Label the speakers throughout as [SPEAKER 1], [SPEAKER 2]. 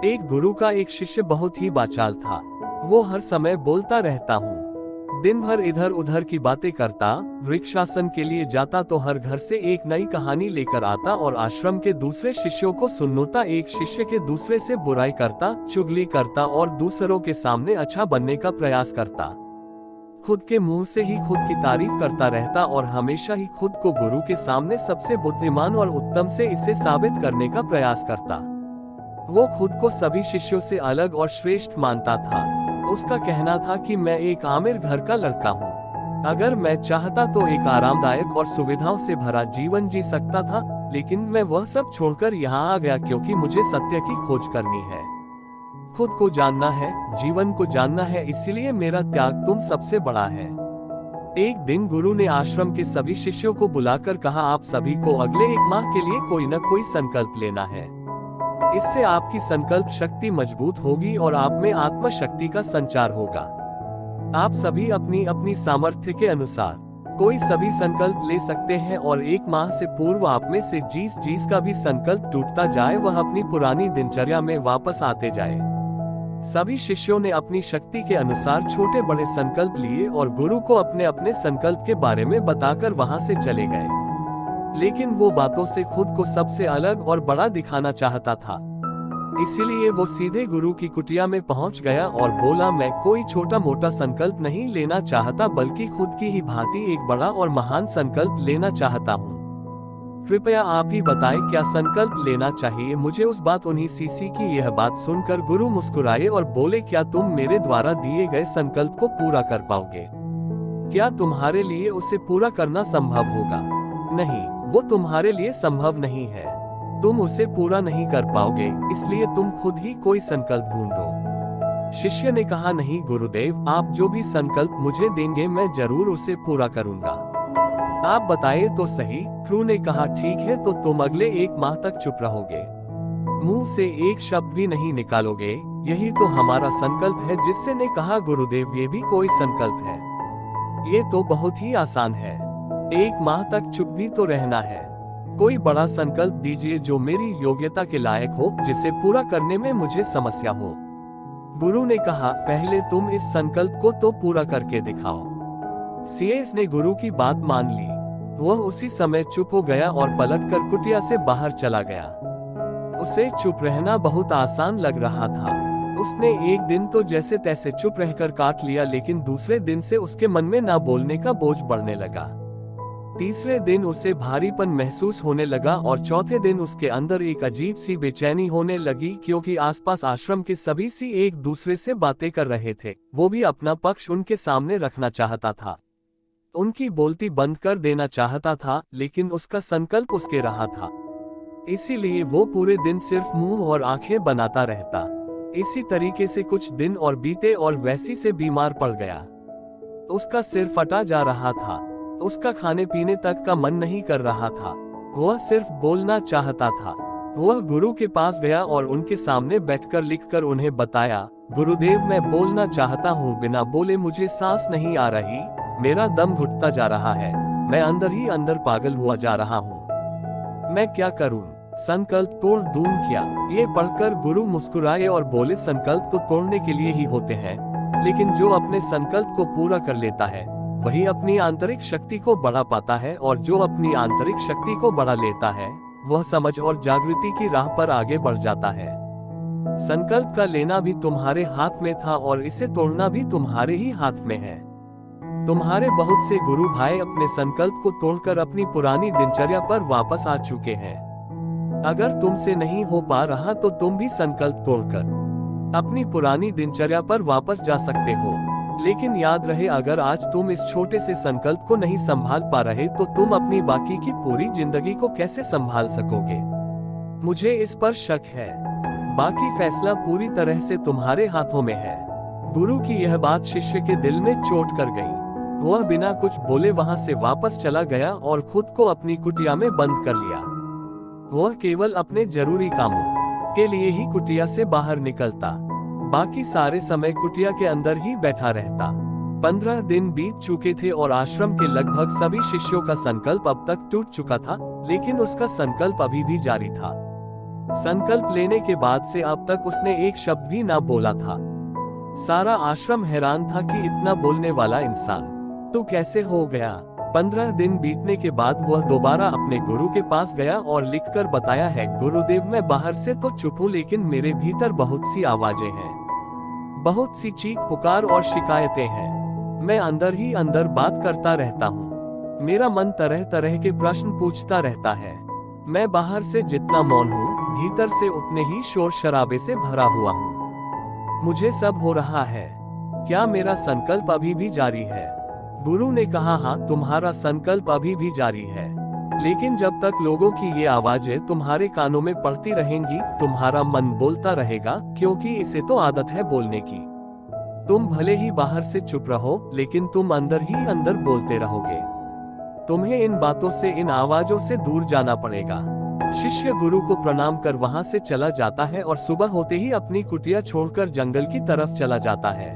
[SPEAKER 1] एक गुरु का एक शिष्य बहुत ही बाचाल था। वो हर समय बोलता रहता हूँ, दिन भर इधर उधर की बातें करता, वृक्षासन के लिए जाता तो हर घर से एक नई कहानी लेकर आता और आश्रम के दूसरे शिष्यों को सुनता। एक शिष्य के दूसरे से बुराई करता, चुगली करता और दूसरों के सामने अच्छा बनने का प्रयास करता। खुद के मुंह से ही खुद की तारीफ करता रहता और हमेशा ही खुद को गुरु के सामने सबसे बुद्धिमान और उत्तम से इसे साबित करने का प्रयास करता। वो खुद को सभी शिष्यों से अलग और श्रेष्ठ मानता था। उसका कहना था कि मैं एक आमिर घर का लड़का हूँ। अगर मैं चाहता तो एक आरामदायक और सुविधाओं से भरा जीवन जी सकता था, लेकिन मैं वह सब छोड़कर यहाँ आ गया क्योंकि मुझे सत्य की खोज करनी है। खुद को जानना है, जीवन को जानना है, इसलिए मेरा त्याग तुम सबसे बड़ा है। एक दिन गुरु ने आश्रम के सभी शिष्यों को बुलाकर कहा, आप सभी को अगले एक माह के लिए कोई न कोई संकल्प लेना है। इससे आपकी संकल्प शक्ति मजबूत होगी और आप में आत्म शक्ति का संचार होगा। आप सभी अपनी अपनी सामर्थ्य के अनुसार कोई सभी संकल्प ले सकते हैं और एक माह से पूर्व आप में से जिस का भी संकल्प टूटता जाए वह अपनी पुरानी दिनचर्या में वापस आते जाए। सभी शिष्यों ने अपनी शक्ति के अनुसार छोटे बड़े संकल्प लिए और गुरु को अपने अपने संकल्प के बारे में बताकर वहां से चले गए। लेकिन वो बातों से खुद को सबसे अलग और बड़ा दिखाना चाहता था, इसीलिए वो सीधे गुरु की कुटिया में पहुंच गया और बोला, मैं कोई छोटा मोटा संकल्प नहीं लेना चाहता बल्कि खुद की ही भांति एक बड़ा और महान संकल्प लेना चाहता हूँ। कृपया आप ही बताएं क्या संकल्प लेना चाहिए मुझे। उस बात उन्हीं सीसी की यह बात सुनकर गुरु मुस्कुराए और बोले, क्या तुम मेरे द्वारा दिए गए संकल्प को पूरा कर पाओगे? क्या तुम्हारे लिए उसे पूरा करना संभव होगा? नहीं, वो तुम्हारे लिए संभव नहीं है। तुम उसे पूरा नहीं कर पाओगे, इसलिए तुम खुद ही कोई संकल्प ढूंढो। शिष्य ने कहा, नहीं गुरुदेव, आप जो भी संकल्प मुझे देंगे मैं जरूर उसे पूरा करूंगा। आप बताए तो सही। गुरु ने कहा, ठीक है, तो तुम अगले एक माह तक चुप रहोगे, मुंह से एक शब्द भी नहीं निकालोगे। यही तो हमारा संकल्प है। जिससे ने कहा, गुरुदेव ये भी कोई संकल्प है? ये तो बहुत ही आसान है। एक माह तक चुप भी तो रहना है। कोई बड़ा संकल्प दीजिए जो मेरी योग्यता के लायक हो, जिसे पूरा करने में मुझे समस्या हो। गुरु ने कहा, पहले तुम इस संकल्प को तो पूरा करके दिखाओ। सीएस ने गुरु की बात मान ली। वह उसी समय चुप हो गया और पलटकर कुटिया से बाहर चला गया। उसे चुप रहना बहुत आसान लग रहा था। उसने एक दिन तो जैसे तैसे चुप रहकर काट लिया, लेकिन दूसरे दिन से उसके मन में ना बोलने का बोझ बढ़ने लगा। तीसरे दिन उसे भारीपन महसूस होने लगा और चौथे दिन उसके अंदर एक अजीब सी बेचैनी होने लगी, क्योंकि आसपास आश्रम के सभी सी एक दूसरे से बातें कर रहे थे। वो भी अपना पक्ष उनके सामने रखना चाहता था, उनकी बोलती बंद कर देना चाहता था, लेकिन उसका संकल्प उसके रहा था। इसीलिए वो पूरे दिन सिर्फ मुंह और आंखें बनाता रहता। इसी तरीके से कुछ दिन और बीते और वैसी से बीमार पड़ गया। उसका सिर फटा जा रहा था। उसका खाने पीने तक का मन नहीं कर रहा था। वह सिर्फ बोलना चाहता था। वह गुरु के पास गया और उनके सामने बैठकर लिखकर उन्हें बताया, गुरुदेव मैं बोलना चाहता हूँ, बिना बोले मुझे सांस नहीं आ रही, मेरा दम घुटता जा रहा है, मैं अंदर ही अंदर पागल हुआ जा रहा हूँ, मैं क्या करूँ? संकल्प तोड़ दूं क्या? ये पढ़कर गुरु मुस्कुराए और बोले, संकल्प तो तोड़ने के लिए ही होते हैं, लेकिन जो अपने संकल्प को पूरा कर लेता है वही अपनी आंतरिक शक्ति को बढ़ा पाता है, और जो अपनी आंतरिक शक्ति को बढ़ा लेता है वह समझ और जागृति की राह पर आगे बढ़ जाता है। संकल्प का लेना भी तुम्हारे हाथ में था और इसे तोड़ना भी तुम्हारे ही हाथ में है। तुम्हारे बहुत से गुरु भाई अपने संकल्प को तोड़कर अपनी पुरानी दिनचर्या पर वापस आ चुके हैं। अगर तुमसे नहीं हो पा रहा तो तुम भी संकल्प तोड़कर अपनी पुरानी दिनचर्या पर वापस जा सकते हो। लेकिन याद रहे, अगर आज तुम इस छोटे से संकल्प को नहीं संभाल पा रहे तो तुम अपनी बाकी की पूरी जिंदगी को कैसे संभाल सकोगे? मुझे इस पर शक है। बाकी फैसला पूरी तरह से तुम्हारे हाथों में है। गुरु की यह बात शिष्य के दिल में चोट कर गई। वह बिना कुछ बोले वहां से वापस चला गया और खुद को अपनी कुटिया में बंद कर लिया। वह केवल अपने जरूरी कामों के लिए ही कुटिया से बाहर निकलता, बाकी सारे समय कुटिया के अंदर ही बैठा रहता। 15 दिन बीत चुके थे और आश्रम के लगभग सभी शिष्यों का संकल्प अब तक टूट चुका था, लेकिन उसका संकल्प अभी भी जारी था। संकल्प लेने के बाद से अब तक उसने एक शब्द भी ना बोला था। सारा आश्रम हैरान था कि इतना बोलने वाला इंसान तो कैसे हो गया। 15 दिन बीतने के बाद वह दोबारा अपने गुरु के पास गया और लिखकर बताया है, गुरुदेव मैं बाहर से तो चुप हूँ लेकिन मेरे भीतर बहुत सी आवाजें हैं, बहुत सी चीख पुकार और शिकायतें हैं। मैं अंदर ही अंदर बात करता रहता हूँ। मेरा मन तरह तरह के प्रश्न पूछता रहता है। मैं बाहर से जितना मौन हूँ, भीतर से उतने ही शोर शराबे से भरा हुआ हूँ। मुझे सब हो रहा है। क्या मेरा संकल्प अभी भी जारी है? गुरु ने कहा, हाँ तुम्हारा संकल्प अभी भी जारी है, लेकिन जब तक लोगों की ये आवाजें तुम्हारे कानों में पड़ती रहेंगी, तुम्हारा मन बोलता रहेगा, क्योंकि इसे तो आदत है बोलने की। तुम भले ही बाहर से चुप रहो, लेकिन तुम अंदर ही अंदर बोलते रहोगे। तुम्हें इन बातों से, इन आवाजों से दूर जाना पड़ेगा। शिष्य गुरु को प्रणाम कर वहां से चला जाता है और सुबह होते ही अपनी कुटिया छोड़कर जंगल की तरफ चला जाता है।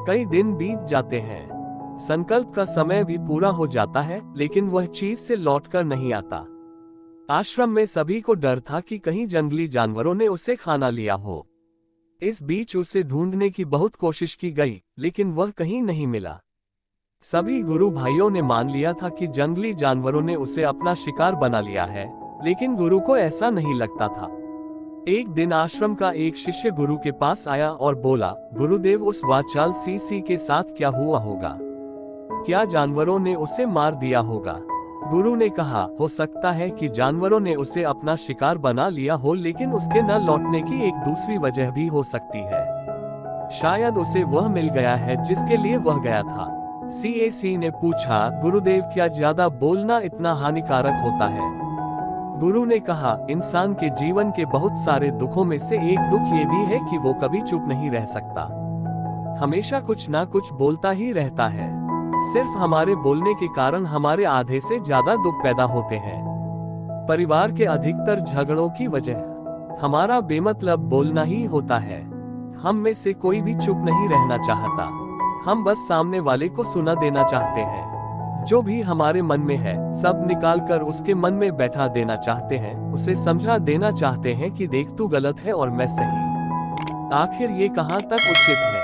[SPEAKER 1] कई दिन बीत जाते हैं, संकल्प का समय भी पूरा हो जाता है, लेकिन वह चीज से लौटकर नहीं आता। आश्रम में सभी को डर था कि कहीं जंगली जानवरों ने उसे खाना लिया हो। इस बीच उसे ढूंढने की बहुत कोशिश की गई, लेकिन वह कहीं नहीं मिला। सभी गुरु भाइयों ने मान लिया था कि जंगली जानवरों ने उसे अपना शिकार बना लिया है, लेकिन गुरु को ऐसा नहीं लगता था। एक दिन आश्रम का एक शिष्य गुरु के पास आया और बोला, गुरुदेव उस वाचाल सीसी के साथ क्या हुआ होगा? क्या जानवरों ने उसे मार दिया होगा? गुरु ने कहा, हो सकता है कि जानवरों ने उसे अपना शिकार बना लिया हो, लेकिन उसके न लौटने की एक दूसरी वजह भी हो सकती है। शायद उसे वह मिल गया है जिसके लिए वह गया था। सीएसी ने पूछा, गुरुदेव क्या ज्यादा बोलना इतना हानिकारक होता है? गुरु ने कहा, इंसान के जीवन के बहुत सारे दुखों में से एक दुख ये भी है कि वो कभी चुप नहीं रह सकता, हमेशा कुछ ना कुछ बोलता ही रहता है। सिर्फ हमारे बोलने के कारण हमारे आधे से ज्यादा दुख पैदा होते हैं। परिवार के अधिकतर झगड़ों की वजह हमारा बेमतलब बोलना ही होता है। हम में से कोई भी चुप नहीं रहना चाहता, हम बस सामने वाले को सुना देना चाहते हैं। जो भी हमारे मन में है सब निकालकर उसके मन में बैठा देना चाहते हैं, उसे समझा देना चाहते हैं कि देख तू गलत है और मैं सही। आखिर ये कहाँ तक उचित है?